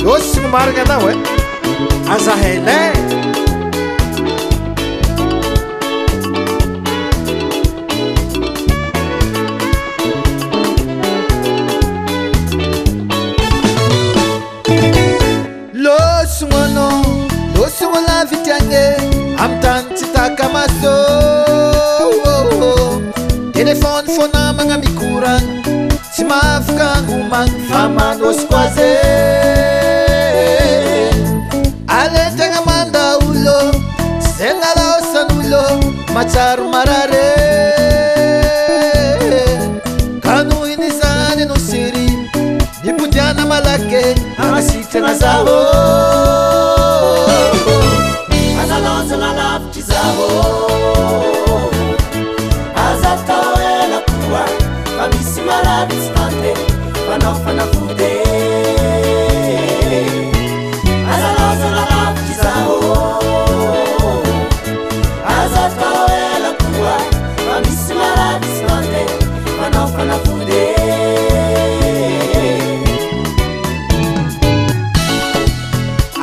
Doce marga não é? Azahele. Doce wala vityange amtanti takamaso. Telefone fona mga mikuran si mafkang umang famanos kwaze. Ale tanga manda ulo sengala osanulo macharu marare. Kanu inisane no siri nipujana malake amasite na zao. Azalonzo la love tizao. Azatoela kuwa kamisi marabi stande panofana fude. Azalonzo la love tizao. Azatoela kuwa kamisi marabi stande panofana fude.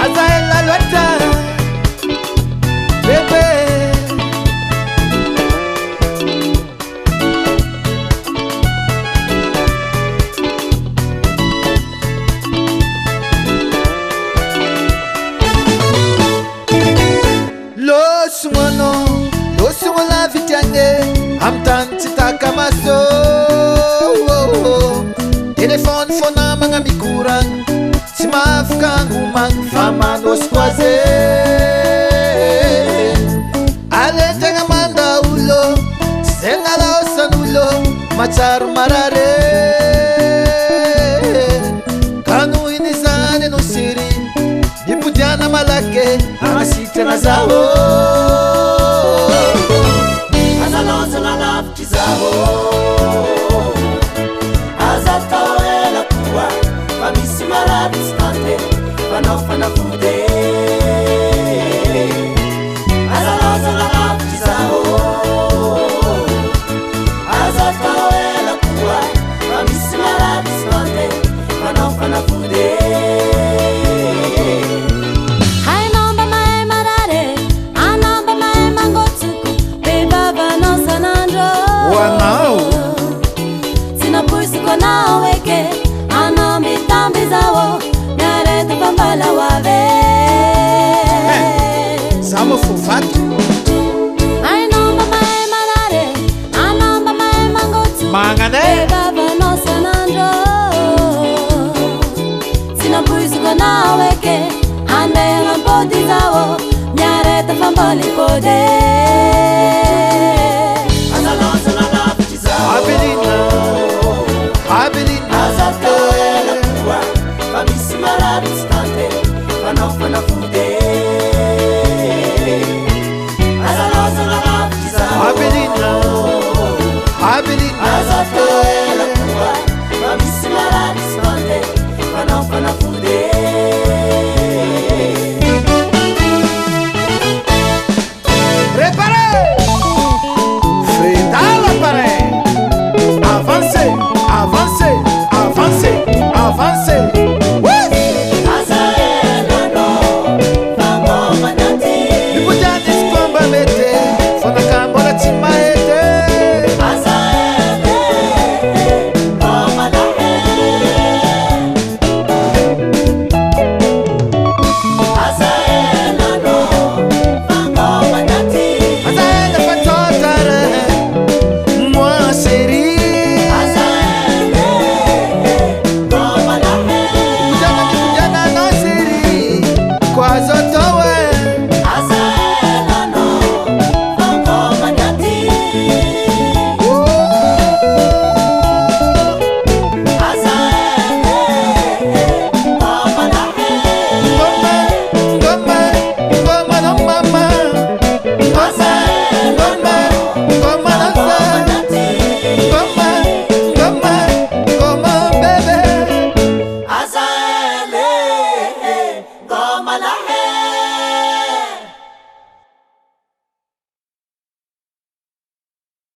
Azaela lota bebe. Losu wala vityange amtanti takamaso. Telefone fona mga mikuran si mafkang umang famanos kwaze. Ale tanga manda ulo sengala osanulo macharu marare. Kanu inisane no siri nipujana malake amasite na zao. Azalonzo la love tizao. Azatoela kuwa kamisi marabi stande panofana fude. Azalonzo la love tizao. Azatoela kuwa kamisi marabi stande panofana fude. Naweke anambi tambi zawo nyareta pambala wave. Samo fufatu ainomba mae manare anamba mae mangotu mangane baba no sanandro. Sina puisuko naweke ande ngampodi zawo nyareta pambali kode. Azalonzo la love tizao. Azatoela kuwa kamisi marabi stande panofana fude. Azalonzo la love tizao. Azatoela kuwa kamisi marabi stande panofana fude. Prepare! Fredala pare! Avance! Avance! Avance! Avance! Azaela no Fango manati Nipujani skomba mete Fona kambora chimaete. Azaela no madahe. Azaela no Fango manati. Azaela fatotare Moi seri. Goma la